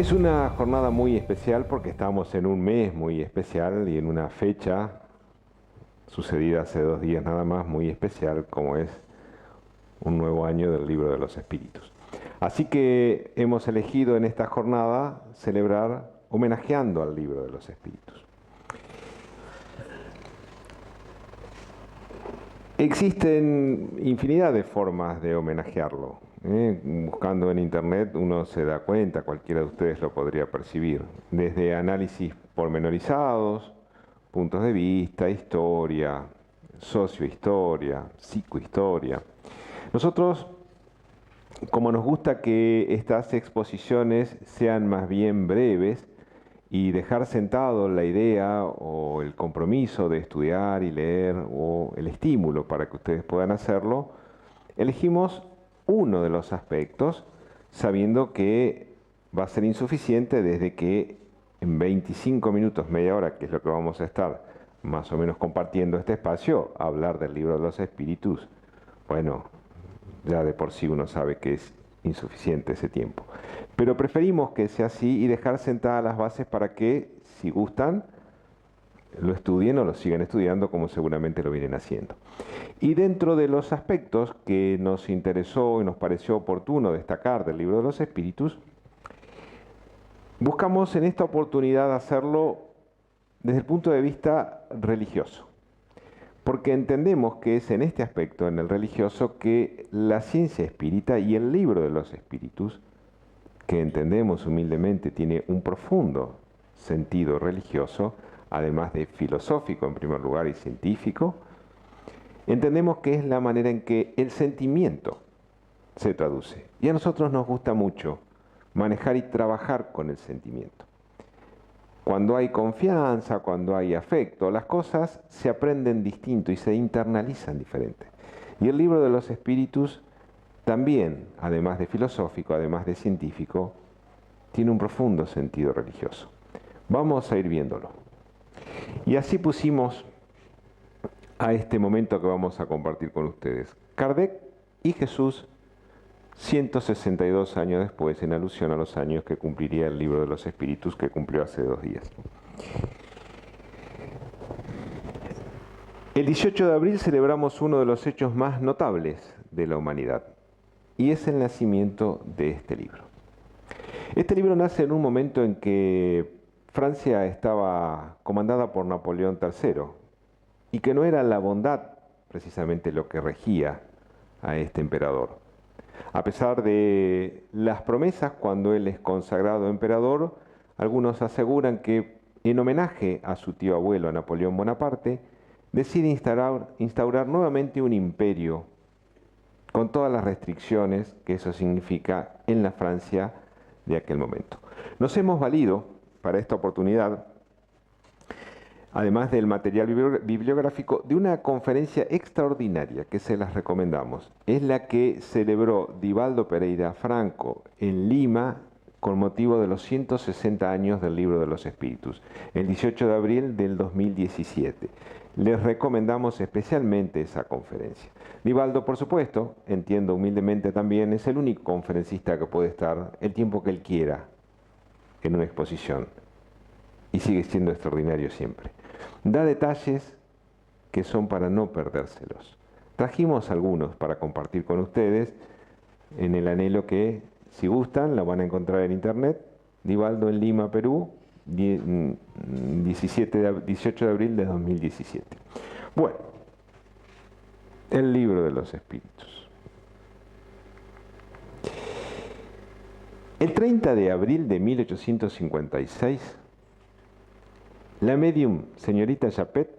Es una jornada muy especial porque estamos en un mes muy especial y en una fecha sucedida hace 2 días nada más muy especial, como es un nuevo año del Libro de los Espíritus. Así que hemos elegido en esta jornada celebrar homenajeando al Libro de los Espíritus. Existen infinidad de formas de homenajearlo. Buscando en internet uno se da cuenta, cualquiera de ustedes lo podría percibir, desde análisis pormenorizados, puntos de vista, historia, sociohistoria, psicohistoria. Nosotros, como nos gusta que estas exposiciones sean más bien breves y dejar sentado la idea o el compromiso de estudiar y leer o el estímulo para que ustedes puedan hacerlo, elegimos uno de los aspectos sabiendo que va a ser insuficiente desde que en 25 minutos, media hora, que es lo que vamos a estar más o menos compartiendo este espacio, hablar del Libro de los Espíritus. Bueno, ya de por sí uno sabe que es insuficiente ese tiempo. Pero preferimos que sea así y dejar sentadas las bases para que, si gustan, lo estudien o lo sigan estudiando como seguramente lo vienen haciendo. Y dentro de los aspectos que nos interesó y nos pareció oportuno destacar del Libro de los Espíritus, buscamos en esta oportunidad hacerlo desde el punto de vista religioso. Porque entendemos que es en este aspecto, en el religioso, que la ciencia espírita y el Libro de los Espíritus, que entendemos humildemente tiene un profundo sentido religioso, además de filosófico en primer lugar y científico, entendemos que es la manera en que el sentimiento se traduce. Y a nosotros nos gusta mucho manejar y trabajar con el sentimiento. Cuando hay confianza, cuando hay afecto, las cosas se aprenden distinto y se internalizan diferente. Y el Libro de los Espíritus también, además de filosófico, además de científico, tiene un profundo sentido religioso. Vamos a ir viéndolo. Y así pusimos a este momento que vamos a compartir con ustedes. Kardec y Jesús, 162 años después, en alusión a los años que cumpliría el Libro de los Espíritus que cumplió hace 2 días. El 18 de abril celebramos uno de los hechos más notables de la humanidad, y es el nacimiento de este libro. Este libro nace en un momento en que Francia estaba comandada por Napoleón III, y que no era la bondad precisamente lo que regía a este emperador. A pesar de las promesas cuando él es consagrado emperador, algunos aseguran que en homenaje a su tío abuelo, a Napoleón Bonaparte, decide instaurar nuevamente un imperio con todas las restricciones que eso significa en la Francia de aquel momento. Nos hemos valido para esta oportunidad, además del material bibliográfico, de una conferencia extraordinaria que se las recomendamos. Es la que celebró Divaldo Pereira Franco en Lima con motivo de los 160 años del Libro de los Espíritus, el 18 de abril del 2017. Les recomendamos especialmente esa conferencia. Divaldo, por supuesto, entiendo humildemente también, es el único conferencista que puede estar el tiempo que él quiera en una exposición y sigue siendo extraordinario siempre. Da detalles que son para no perdérselos. Trajimos algunos para compartir con ustedes en el anhelo que, si gustan, la van a encontrar en internet. Divaldo en Lima, Perú, 18 de abril de 2017. Bueno, el Libro de los Espíritus. El 30 de abril de 1856, la médium señorita Japet,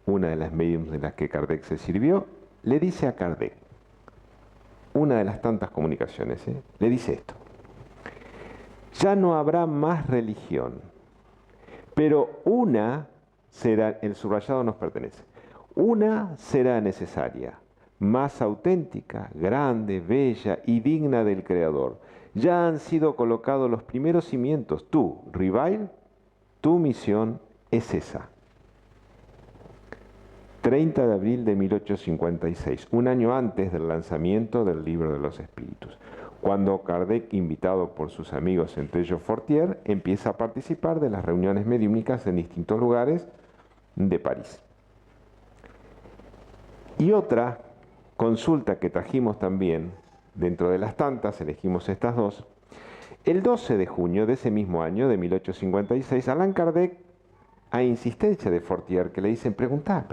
una de las médiums de las que Kardec se sirvió, le dice a Kardec, una de las tantas comunicaciones, le dice esto: ya no habrá más religión, pero una será, el subrayado nos pertenece, una será necesaria, más auténtica, grande, bella y digna del Creador. Ya han sido colocados los primeros cimientos. Tú, Rivail, tu misión es esa. 30 de abril de 1856, un año antes del lanzamiento del Libro de los Espíritus. cuando Kardec, invitado por sus amigos, entre ellos Fortier, empieza a participar de las reuniones mediúnicas en distintos lugares de París. Y otra consulta que trajimos también, dentro de las tantas, elegimos estas dos. El 12 de junio de ese mismo año, de 1856, Allan Kardec, a insistencia de Fortier, que le dicen, preguntá,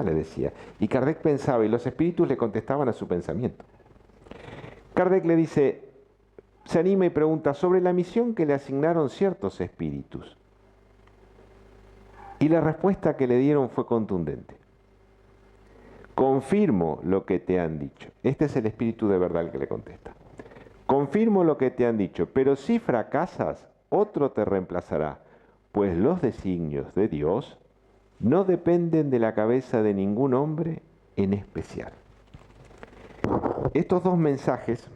le decía. Y Kardec pensaba, y los espíritus le contestaban a su pensamiento. Kardec le dice, se anima y pregunta sobre la misión que le asignaron ciertos espíritus. Y la respuesta que le dieron fue contundente. Confirmo lo que te han dicho. Este es el espíritu de verdad el que le contesta. Confirmo lo que te han dicho, pero si fracasas, otro te reemplazará, pues los designios de Dios no dependen de la cabeza de ningún hombre en especial. Estos dos mensajes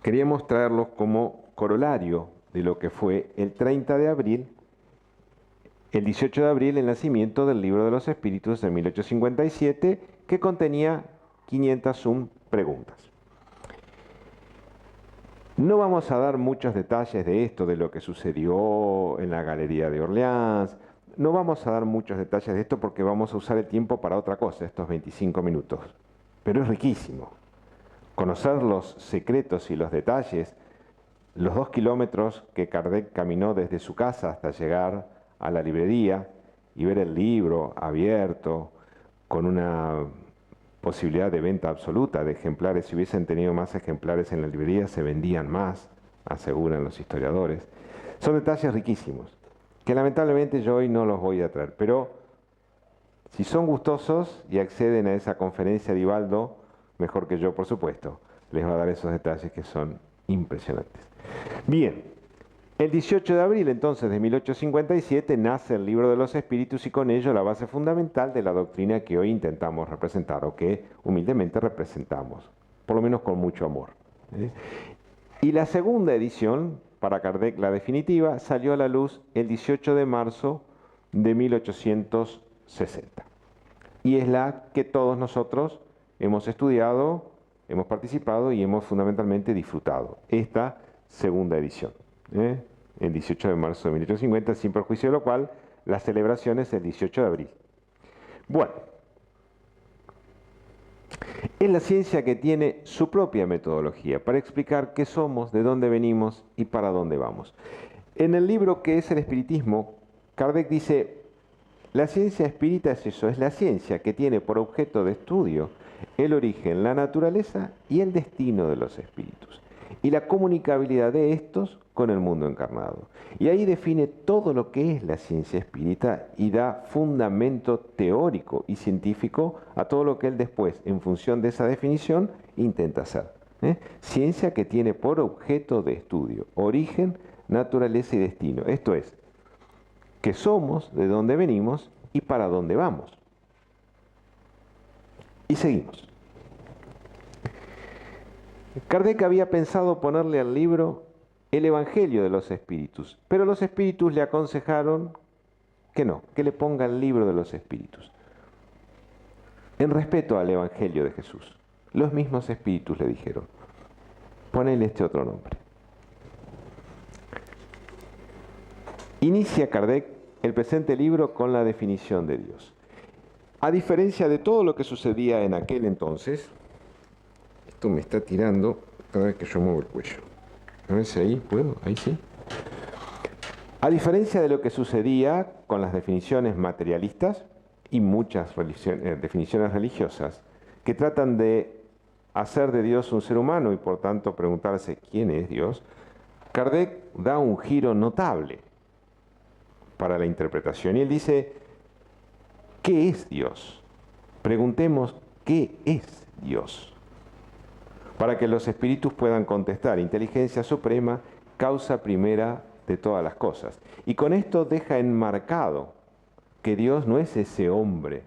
queríamos traerlos como corolario de lo que fue el 30 de abril, el 18 de abril, el nacimiento del Libro de los Espíritus de 1857, que contenía 501 preguntas. No vamos a dar muchos detalles de esto, de lo que sucedió en la Galería de Orleans. No vamos a dar muchos detalles de esto porque vamos a usar el tiempo para otra cosa, estos 25 minutos. Pero es riquísimo. Conocer los secretos y los detalles, los 2 kilómetros que Kardec caminó desde su casa hasta llegar a la librería y ver el libro abierto, con una posibilidad de venta absoluta de ejemplares. Si hubiesen tenido más ejemplares en la librería, se vendían más, aseguran los historiadores. Son detalles riquísimos, que lamentablemente yo hoy no los voy a traer, pero si son gustosos y acceden a esa conferencia de Ibaldo, mejor que yo, por supuesto, les va a dar esos detalles que son impresionantes. Bien, el 18 de abril entonces de 1857 nace el Libro de los Espíritus y con ello la base fundamental de la doctrina que hoy intentamos representar o que humildemente representamos, por lo menos con mucho amor. Y la segunda edición, para Kardec la definitiva, salió a la luz el 18 de marzo de 1860. Y es la que todos nosotros hemos estudiado, hemos participado y hemos fundamentalmente disfrutado. Esta segunda edición. El 18 de marzo de 1850, sin perjuicio de lo cual, la celebración es el 18 de abril. Bueno, es la ciencia que tiene su propia metodología para explicar qué somos, de dónde venimos y para dónde vamos. En el libro que es el espiritismo, Kardec dice, la ciencia espírita es eso, es la ciencia que tiene por objeto de estudio el origen, la naturaleza y el destino de los espíritus, y la comunicabilidad de estos con el mundo encarnado. Y ahí define todo lo que es la ciencia espírita y da fundamento teórico y científico a todo lo que él después, en función de esa definición, intenta hacer. Ciencia que tiene por objeto de estudio origen, naturaleza y destino. Esto es, qué somos, de dónde venimos y para dónde vamos. Y seguimos. Kardec había pensado ponerle al libro el Evangelio de los Espíritus, pero los espíritus le aconsejaron que no, que le ponga el Libro de los Espíritus, en respeto al Evangelio de Jesús. Los mismos espíritus le dijeron, ponele este otro nombre. Inicia Kardec el presente libro con la definición de Dios. A diferencia de todo lo que sucedía en aquel entonces, esto me está tirando cada vez que yo muevo el cuello. A ver si ahí puedo, ahí sí. A diferencia de lo que sucedía con las definiciones materialistas y muchas definiciones religiosas que tratan de hacer de Dios un ser humano y por tanto preguntarse quién es Dios, Kardec da un giro notable para la interpretación y él dice, ¿qué es Dios? Preguntemos, ¿qué es Dios? Para que los espíritus puedan contestar, inteligencia suprema, causa primera de todas las cosas. Y con esto deja enmarcado que Dios no es ese hombre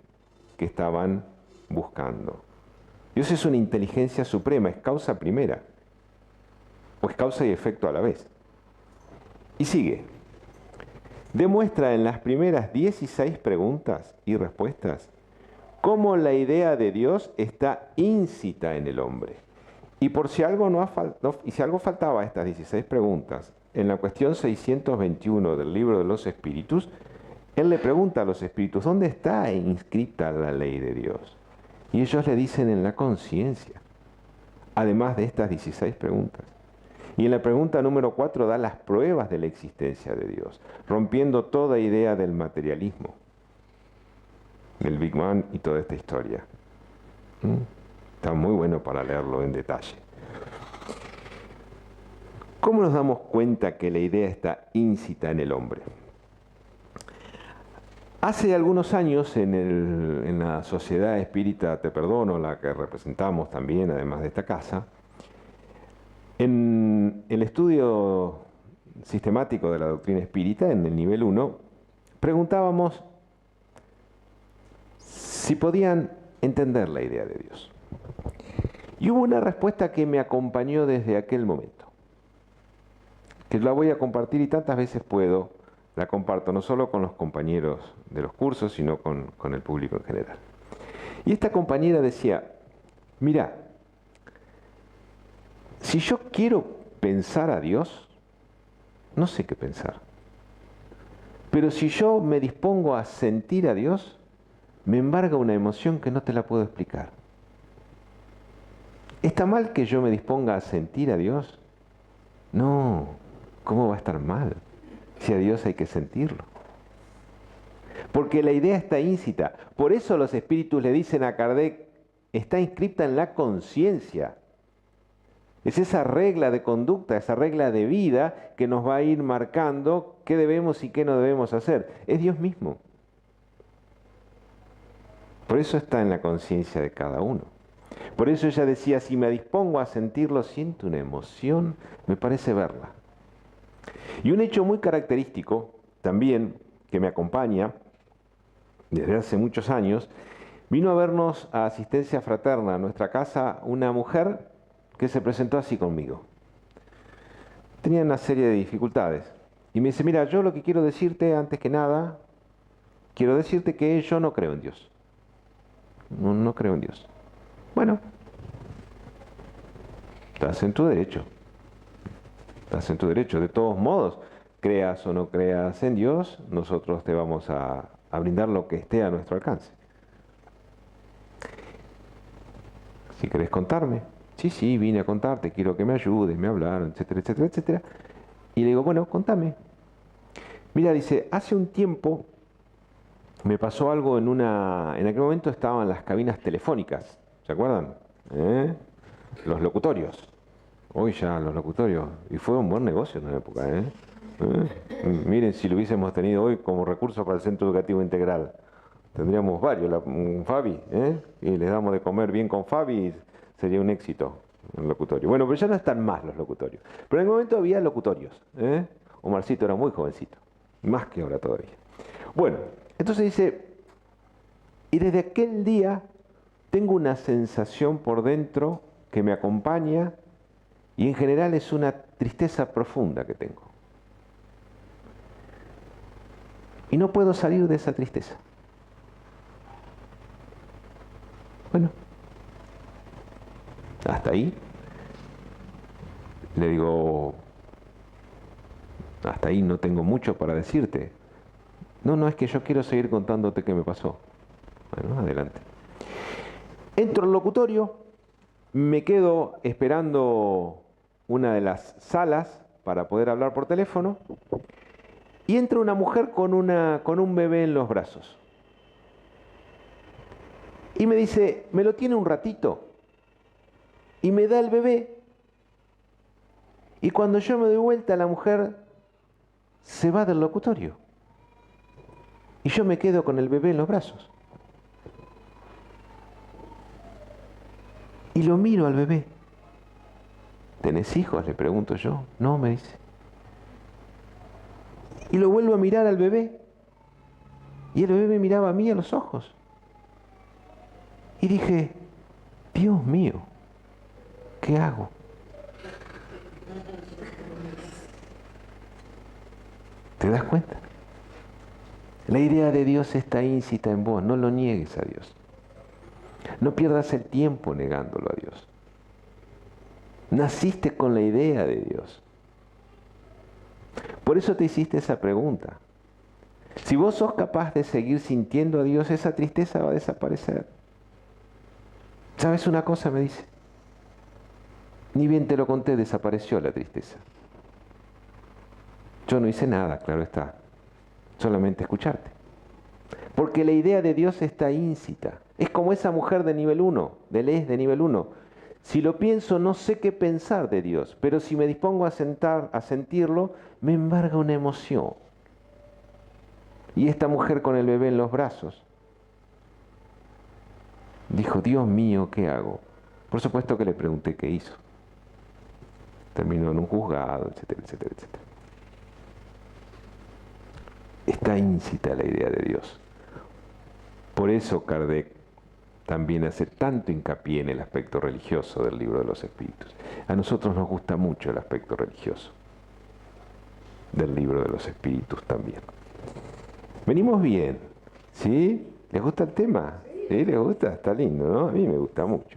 que estaban buscando. Dios es una inteligencia suprema, es causa primera, o es causa y efecto a la vez. Y sigue. Demuestra en las primeras 16 preguntas y respuestas cómo la idea de Dios está íncita en el hombre Y por si algo, y si algo faltaba a estas 16 preguntas, en la cuestión 621 del libro de los espíritus, él le pregunta a los espíritus, ¿dónde está inscrita la ley de Dios? Y ellos le dicen en la conciencia, además de estas 16 preguntas. Y en la pregunta número 4 da las pruebas de la existencia de Dios, rompiendo toda idea del materialismo, del Big Bang y toda esta historia. Está muy bueno para leerlo en detalle. ¿Cómo nos damos cuenta que la idea está íncita en el hombre? Hace algunos años en la Sociedad Espírita Te Perdono, la que representamos también, además de esta casa, en el estudio sistemático de la doctrina espírita, en el nivel 1, preguntábamos si podían entender la idea de Dios. Y hubo una respuesta que me acompañó desde aquel momento, que la voy a compartir y tantas veces puedo, la comparto no solo con los compañeros de los cursos, sino con el público en general. Y esta compañera decía, mira, si yo quiero pensar a Dios, no sé qué pensar. Pero si yo me dispongo a sentir a Dios, me embarga una emoción que no te la puedo explicar. ¿Está mal que yo me disponga a sentir a Dios? No, ¿cómo va a estar mal? Si a Dios hay que sentirlo. Porque la idea está íncita. Por eso los espíritus le dicen a Kardec, está inscripta en la conciencia. Es esa regla de conducta, esa regla de vida que nos va a ir marcando qué debemos y qué no debemos hacer. Es Dios mismo. Por eso está en la conciencia de cada uno. Por eso ella decía, si me dispongo a sentirlo, siento una emoción, me parece verla. Y un hecho muy característico, también, que me acompaña desde hace muchos años, vino a vernos a asistencia fraterna a nuestra casa una mujer que se presentó así conmigo. Tenía una serie de dificultades. Y me dice, mira, yo lo que quiero decirte, antes que nada, quiero decirte que yo no creo en Dios. No creo en Dios. Bueno, estás en tu derecho. Estás en tu derecho. De todos modos, creas o no creas en Dios, nosotros te vamos a brindar lo que esté a nuestro alcance. Si querés contarme. Sí, vine a contarte, quiero que me ayudes, me hablaron, etcétera, etcétera, etcétera. Y le digo, bueno, contame. Mira, dice, hace un tiempo me pasó algo en aquel momento estaban las cabinas telefónicas, ¿se acuerdan? Los locutorios. Hoy ya los locutorios. Y fue un buen negocio en la época, Miren, si lo hubiésemos tenido hoy como recurso para el Centro Educativo Integral. Tendríamos varios, un Fabi, y les damos de comer bien con Fabi, sería un éxito el locutorio. Bueno, pero ya no están más los locutorios. Pero en el momento había locutorios. Omarcito era muy jovencito, más que ahora todavía. Bueno, entonces dice, y desde aquel día tengo una sensación por dentro que me acompaña y en general es una tristeza profunda que tengo. Y no puedo salir de esa tristeza. Bueno, hasta ahí. Le digo, hasta ahí no tengo mucho para decirte. No, es que yo quiero seguir contándote qué me pasó. Bueno, adelante. Entro al locutorio, me quedo esperando una de las salas para poder hablar por teléfono y entra una mujer con un bebé en los brazos. Y me dice, ¿me lo tiene un ratito? Y me da el bebé. Y cuando yo me doy vuelta, la mujer se va del locutorio. Y yo me quedo con el bebé en los brazos. Y lo miro al bebé. ¿Tenés hijos?, le pregunto yo. No, me dice. Y lo vuelvo a mirar al bebé. Y el bebé me miraba a mí a los ojos. Y dije, Dios mío, ¿qué hago? ¿Te das cuenta? La idea de Dios está íncita en vos, no lo niegues a Dios. No pierdas el tiempo negándolo a Dios. Naciste con la idea de Dios. Por eso te hiciste esa pregunta. Si vos sos capaz de seguir sintiendo a Dios, esa tristeza va a desaparecer. ¿Sabes una cosa? Me dice. Ni bien te lo conté, desapareció la tristeza. Yo no hice nada, claro está. Solamente escucharte. Porque la idea de Dios está íncita. Es como esa mujer de nivel 1, de nivel 1. Si lo pienso, no sé qué pensar de Dios, pero si me dispongo a sentirlo, me embarga una emoción. Y esta mujer con el bebé en los brazos dijo, Dios mío, ¿qué hago? Por supuesto que le pregunté qué hizo. Terminó en un juzgado, etcétera, etcétera, etcétera. Está íncita la idea de Dios. Por eso Kardec también hace tanto hincapié en el aspecto religioso del Libro de los Espíritus. A nosotros nos gusta mucho el aspecto religioso del Libro de los Espíritus también. Venimos bien, ¿sí? ¿Les gusta el tema? ¿Sí? ¿Les gusta? Está lindo, ¿no? A mí me gusta mucho.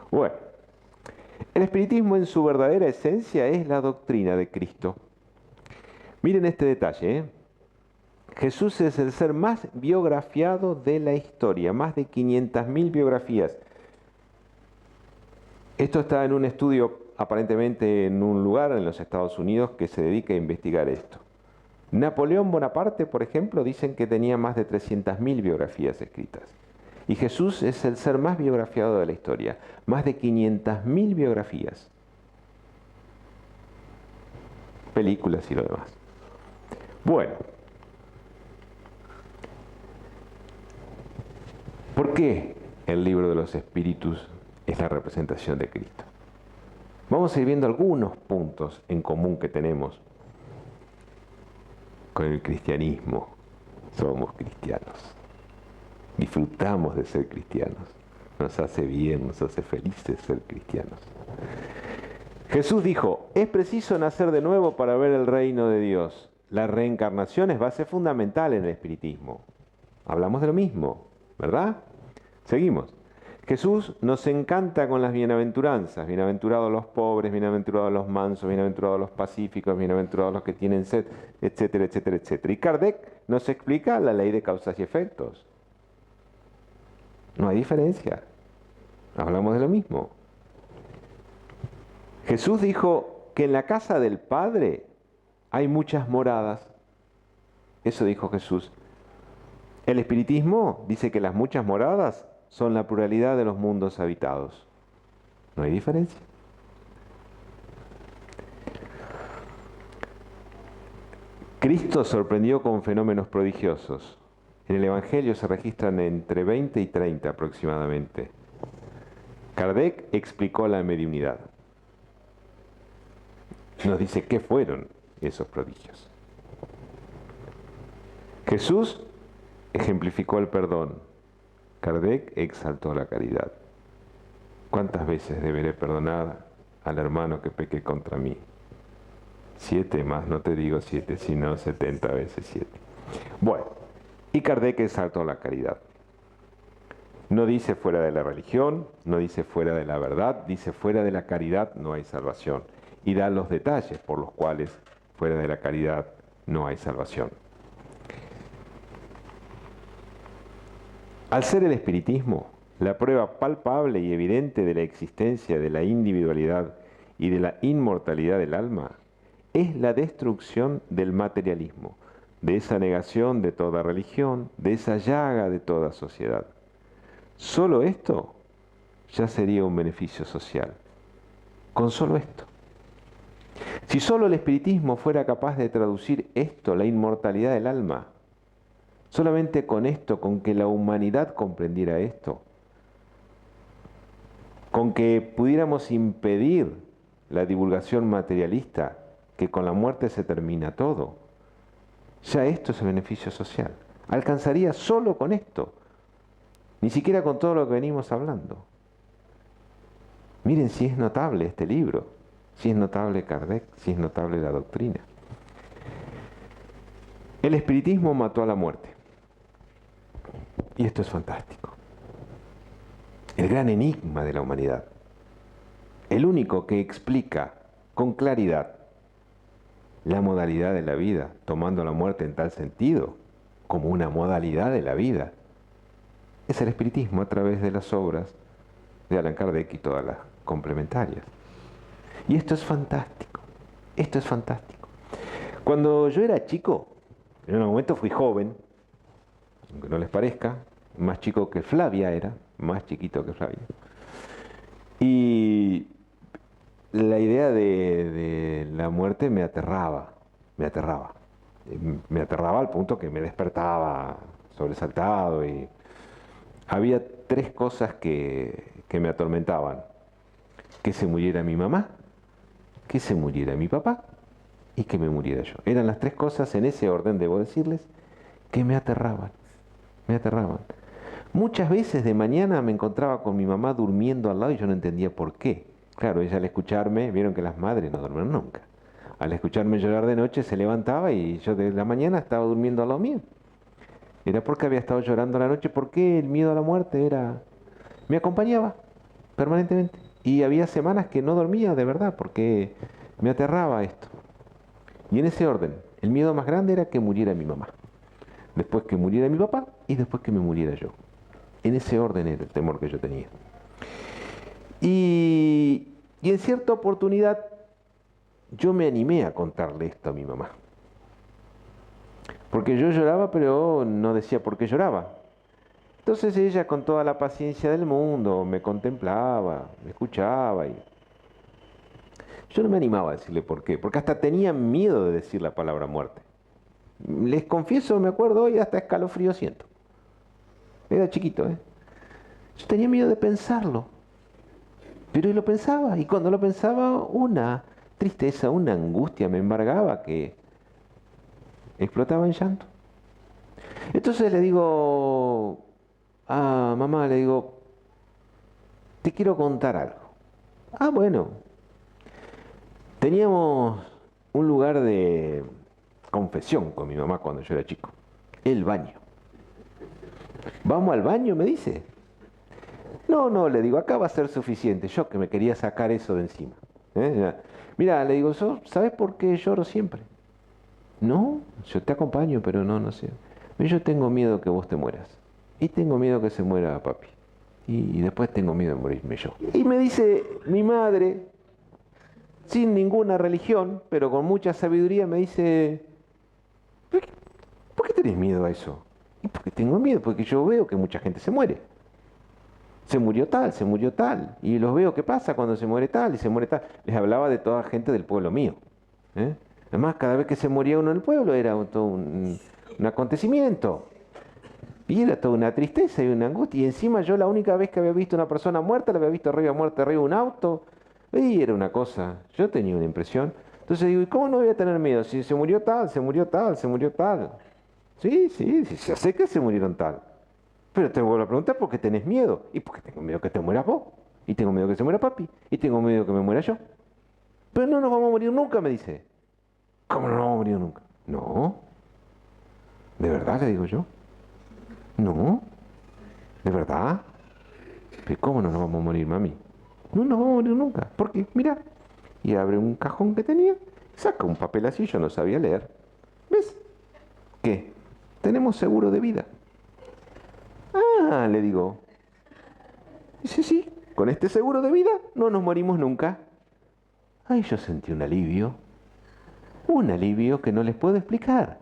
Bueno, el espiritismo en su verdadera esencia es la doctrina de Cristo. Miren este detalle, ¿eh? Jesús es el ser más biografiado de la historia, más de 500.000 biografías. Esto está en un estudio aparentemente en un lugar en los Estados Unidos que se dedica a investigar esto. Napoleón Bonaparte, por ejemplo, dicen que tenía más de 300.000 biografías escritas. Y Jesús es el ser más biografiado de la historia, más de 500.000 biografías. Películas y lo demás. Bueno. ¿Por qué el Libro de los Espíritus es la representación de Cristo? Vamos a ir viendo algunos puntos en común que tenemos con el cristianismo. Somos cristianos. Disfrutamos de ser cristianos. Nos hace bien, nos hace felices ser cristianos. Jesús dijo, es preciso nacer de nuevo para ver el reino de Dios. La reencarnación es base fundamental en el espiritismo. Hablamos de lo mismo, ¿verdad? Seguimos. Jesús nos encanta con las bienaventuranzas. Bienaventurados los pobres, bienaventurados los mansos, bienaventurados los pacíficos, bienaventurados los que tienen sed, etcétera, etcétera, etcétera. Y Kardec nos explica la ley de causas y efectos. No hay diferencia. Hablamos de lo mismo. Jesús dijo que en la casa del Padre hay muchas moradas. Eso dijo Jesús. El espiritismo dice que las muchas moradas son la pluralidad de los mundos habitados. No hay diferencia. Cristo sorprendió con fenómenos prodigiosos. En el Evangelio se registran entre 20 y 30 aproximadamente. Kardec explicó la mediunidad. Nos dice qué fueron esos prodigios. Jesús ejemplificó el perdón. Kardec exaltó la caridad. ¿Cuántas veces deberé perdonar al hermano que peque contra mí? 7 más, no te digo 7, sino 70 veces 7. Bueno, y Kardec exaltó la caridad. No dice fuera de la religión, no dice fuera de la verdad, dice fuera de la caridad no hay salvación. Y da los detalles por los cuales fuera de la caridad no hay salvación. Al ser el espiritismo la prueba palpable y evidente de la existencia de la individualidad y de la inmortalidad del alma, es la destrucción del materialismo, de esa negación de toda religión, de esa llaga de toda sociedad. Solo esto ya sería un beneficio social. Con solo esto. Si solo el espiritismo fuera capaz de traducir esto, la inmortalidad del alma, solamente con esto, con que la humanidad comprendiera esto, con que pudiéramos impedir la divulgación materialista, que con la muerte se termina todo, ya esto es el beneficio social. Alcanzaría solo con esto, ni siquiera con todo lo que venimos hablando. Miren si es notable este libro, si es notable Kardec, si es notable la doctrina. El espiritismo mató a la muerte. Y esto es fantástico. El gran enigma de la humanidad. el único que explica con claridad la modalidad de la vida, tomando la muerte en tal sentido, como una modalidad de la vida, es el espiritismo a través de las obras de Allan Kardec y todas las complementarias. Y esto es fantástico, esto es fantástico. Cuando yo era chico, en un momento fui joven, aunque no les parezca, más chico que Flavia era, más chiquito que Flavia. Y la idea de la muerte me aterraba, me aterraba. Me aterraba al punto que me despertaba sobresaltado y había tres cosas que me atormentaban. Que se muriera mi mamá, que se muriera mi papá y que me muriera yo. Eran las tres cosas, en ese orden debo decirles, que me aterraban, me aterraban. Muchas veces de mañana me encontraba con mi mamá durmiendo al lado y yo no entendía por qué. Claro, ella al escucharme, vieron que las madres no duermen nunca. Al escucharme llorar de noche se levantaba y yo de la mañana estaba durmiendo al lado mío. Era porque había estado llorando la noche, porque el miedo a la muerte era... me acompañaba permanentemente. Y había semanas que no dormía de verdad porque me aterraba esto. Y en ese orden, el miedo más grande era que muriera mi mamá, después que muriera mi papá y después que me muriera yo. En ese orden era el temor que yo tenía. Y en cierta oportunidad yo me animé a contarle esto a mi mamá. Porque yo lloraba, pero no decía por qué lloraba. Entonces ella, con toda la paciencia del mundo, me contemplaba, me escuchaba y yo no me animaba a decirle por qué, porque hasta tenía miedo de decir la palabra muerte. Les confieso, me acuerdo hoy, hasta escalofrío siento. Era chiquito, ¿eh? Yo tenía miedo de pensarlo, pero lo pensaba, y cuando lo pensaba, una tristeza, una angustia me embargaba que explotaba en llanto. Entonces le digo a mamá, le digo, te quiero contar algo. Ah, bueno. Teníamos un lugar de confesión con mi mamá cuando yo era chico. El baño. ¿Vamos al baño?, me dice. No, no, le digo, acá va a ser suficiente. Yo que me quería sacar eso de encima. Mira, le digo, ¿sabes por qué lloro siempre? No, yo te acompaño, pero no sé. Yo tengo miedo que vos te mueras. Y tengo miedo que se muera papi. Y después tengo miedo de morirme yo. Y me dice mi madre, sin ninguna religión, pero con mucha sabiduría, me dice, ¿por qué tenés miedo a eso? Y porque tengo miedo, porque yo veo que mucha gente se muere. Se murió tal, y los veo qué pasa cuando se muere tal, y se muere tal. Les hablaba de toda gente del pueblo mío. Además, cada vez que se moría uno en el pueblo era todo un acontecimiento. Y era toda una tristeza y una angustia. Y encima yo la única vez que había visto una persona muerta, la había visto muerta arriba de un auto. Y era una cosa, yo tenía una impresión. Entonces digo, ¿y cómo no voy a tener miedo? Si se murió tal, se murió tal, se murió tal. Sí, ya sé que se murieron tal. Pero te vuelvo a preguntar, ¿por qué tenés miedo? Y porque tengo miedo que te mueras vos. Y tengo miedo que se muera papi. Y tengo miedo que me muera yo. Pero no nos vamos a morir nunca, me dice. ¿Cómo no nos vamos a morir nunca? No. ¿De verdad?, le digo yo. No. ¿De verdad? ¿Pero cómo no nos vamos a morir, mami? No nos vamos a morir nunca. Porque, mira, y abre un cajón que tenía, saca un papel así, yo no sabía leer. ¿Ves? ¿Qué? Tenemos seguro de vida. Ah, le digo. Dice, sí, con este seguro de vida no nos morimos nunca. Ay, yo sentí un alivio que no les puedo explicar.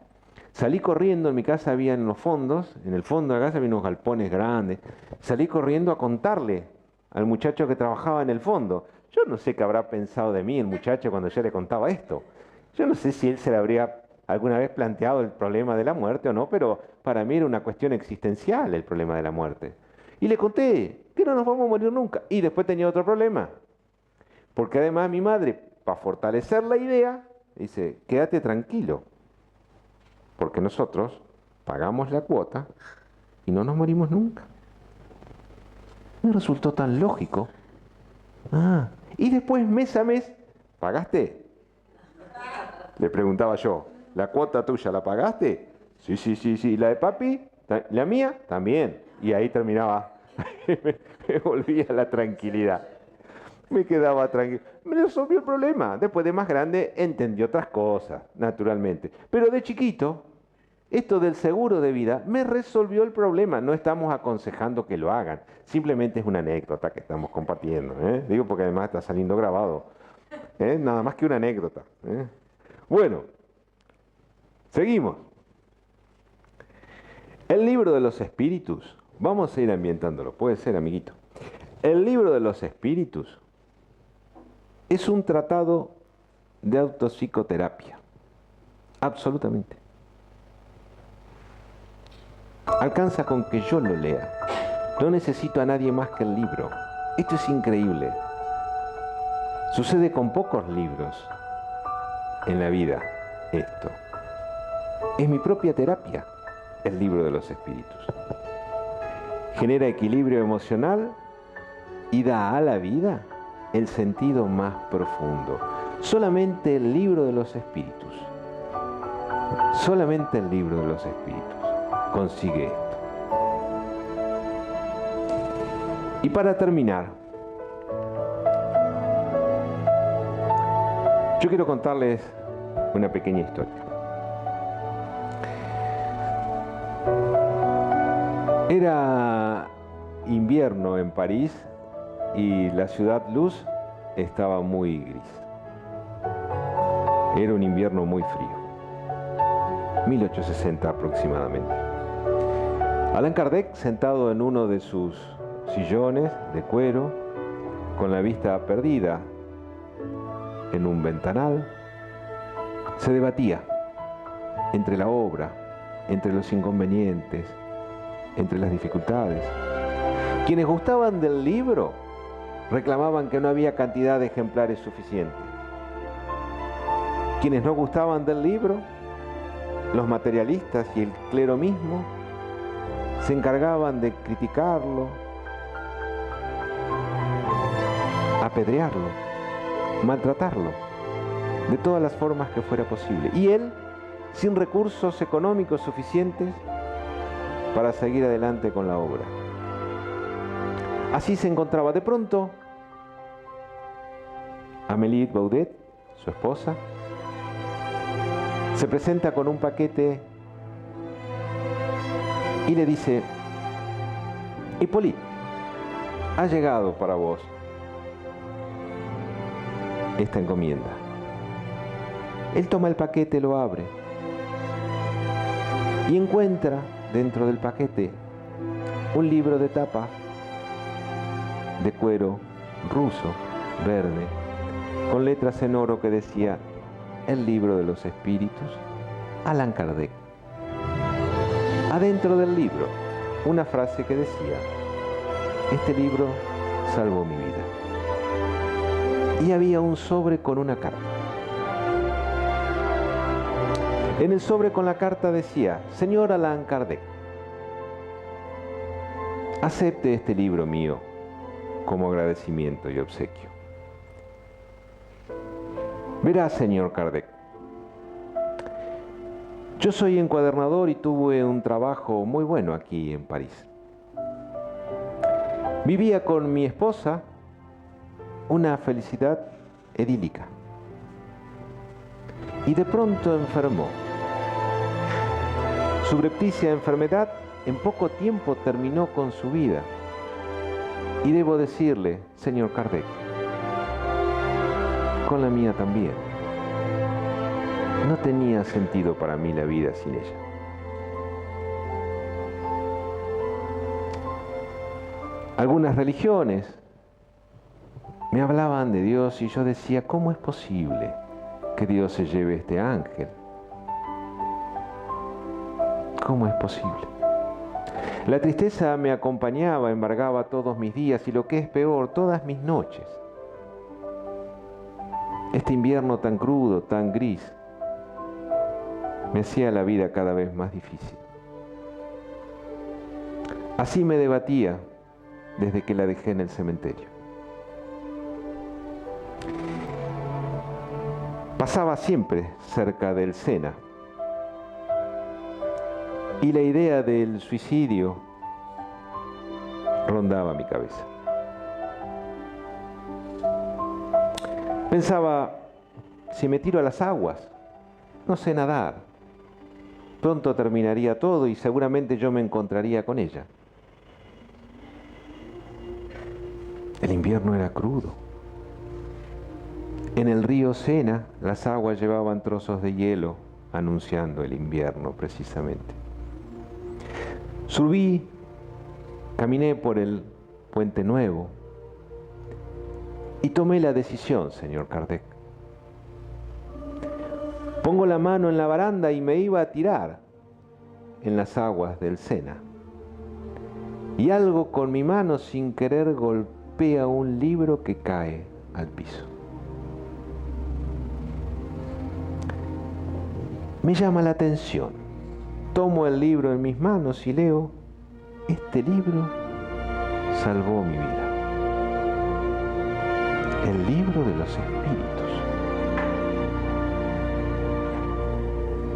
Salí corriendo, en mi casa había en los fondos, en el fondo de la casa había unos galpones grandes. Salí corriendo a contarle al muchacho que trabajaba en el fondo. Yo no sé qué habrá pensado de mí el muchacho cuando yo le contaba esto. Yo no sé si él se le habría alguna vez planteado el problema de la muerte o no, pero para mí era una cuestión existencial el problema de la muerte. Y le conté que no nos vamos a morir nunca. Y después tenía otro problema. Porque además mi madre, para fortalecer la idea, dice, quédate tranquilo. Porque nosotros pagamos la cuota y no nos morimos nunca. Me resultó tan lógico. Ah, y después mes a mes, ¿pagaste? Le preguntaba yo, ¿la cuota tuya la pagaste? Sí. ¿Y la de papi? ¿La mía? También. Y ahí terminaba. Me volvía la tranquilidad. Me quedaba tranquilo. Me resolvió el problema. Después de más grande entendí otras cosas, naturalmente. Pero de chiquito, esto del seguro de vida me resolvió el problema. No estamos aconsejando que lo hagan. Simplemente es una anécdota que estamos compartiendo. Digo porque además está saliendo grabado. Nada más que una anécdota. Bueno, seguimos. El libro de los espíritus. Vamos a ir ambientándolo. Puede ser, amiguito. El libro de los espíritus es un tratado de autopsicoterapia. Absolutamente. Alcanza con que yo lo lea. No necesito a nadie más que el libro. Esto es increíble. Sucede con pocos libros en la vida esto. Es mi propia terapia, el libro de los espíritus. Genera equilibrio emocional y da a la vida el sentido más profundo. Solamente el libro de los espíritus, solamente el libro de los espíritus consigue esto. Y para terminar, yo quiero contarles una pequeña historia. Era invierno en París y la ciudad luz estaba muy gris. Era un invierno muy frío, 1860 aproximadamente. Allan Kardec, sentado en uno de sus sillones de cuero, con la vista perdida en un ventanal, se debatía entre la obra, entre los inconvenientes, entre las dificultades. Quienes gustaban del libro reclamaban que no había cantidad de ejemplares suficiente. Quienes no gustaban del libro, los materialistas y el clero mismo, se encargaban de criticarlo, apedrearlo, maltratarlo, de todas las formas que fuera posible. Y él, sin recursos económicos suficientes para seguir adelante con la obra. Así se encontraba. De pronto, Amélie Baudet, su esposa, se presenta con un paquete y le dice: Hippolyte, ha llegado para vos esta encomienda. Él toma el paquete, lo abre y encuentra dentro del paquete un libro de tapa de cuero ruso, verde, con letras en oro que decía: El libro de los espíritus, Allan Kardec. Adentro del libro, una frase que decía: Este libro salvó mi vida. Y había un sobre con una carta. En el sobre con la carta decía: Señor Allan Kardec, acepte este libro mío como agradecimiento y obsequio. Verá, señor Kardec, yo soy encuadernador y tuve un trabajo muy bueno aquí en París. Vivía con mi esposa una felicidad idílica. Y de pronto enfermó. Subrepticia enfermedad en poco tiempo terminó con su vida. Y debo decirle, señor Kardec, con la mía también. No tenía sentido para mí la vida sin ella. Algunas religiones me hablaban de Dios y yo decía: ¿cómo es posible que Dios se lleve este ángel? ¿Cómo es posible? La tristeza me acompañaba, embargaba todos mis días y, lo que es peor, todas mis noches. Este invierno tan crudo, tan gris, me hacía la vida cada vez más difícil. Así me debatía desde que la dejé en el cementerio. Pasaba siempre cerca del Sena y la idea del suicidio rondaba mi cabeza. Pensaba, si me tiro a las aguas, no sé nadar. Pronto terminaría todo y seguramente yo me encontraría con ella. El invierno era crudo. En el río Sena las aguas llevaban trozos de hielo anunciando el invierno precisamente. Subí, caminé por el Puente Nuevo y tomé la decisión, señor Kardec. Pongo la mano en la baranda y me iba a tirar en las aguas del Sena. Y algo con mi mano sin querer golpea un libro que cae al piso. Me llama la atención. Tomo el libro en mis manos y leo, este libro salvó mi vida. El libro de los espíritus.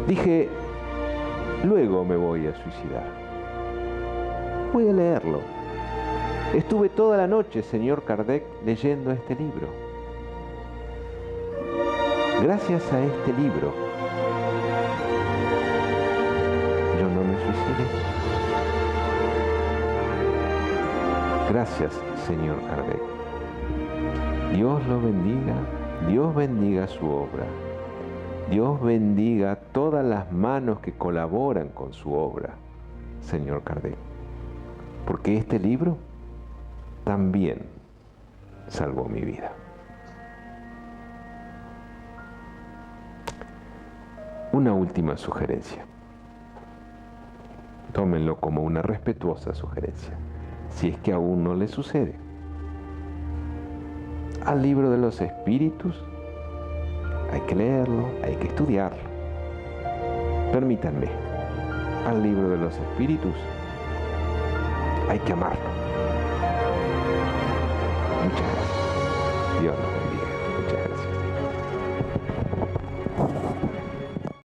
Dije, luego me voy a suicidar. Voy a leerlo. Estuve toda la noche, señor Kardec, leyendo este libro. Gracias a este libro, yo no me suicidé. Gracias, señor Kardec. Dios lo bendiga, Dios bendiga su obra. Dios bendiga todas las manos que colaboran con su obra, señor Kardec. Porque este libro también salvó mi vida. Una última sugerencia. Tómenlo como una respetuosa sugerencia, si es que aún no le sucede. Al libro de los espíritus hay que leerlo, hay que estudiarlo. Permítanme, al libro de los espíritus hay que amarlo.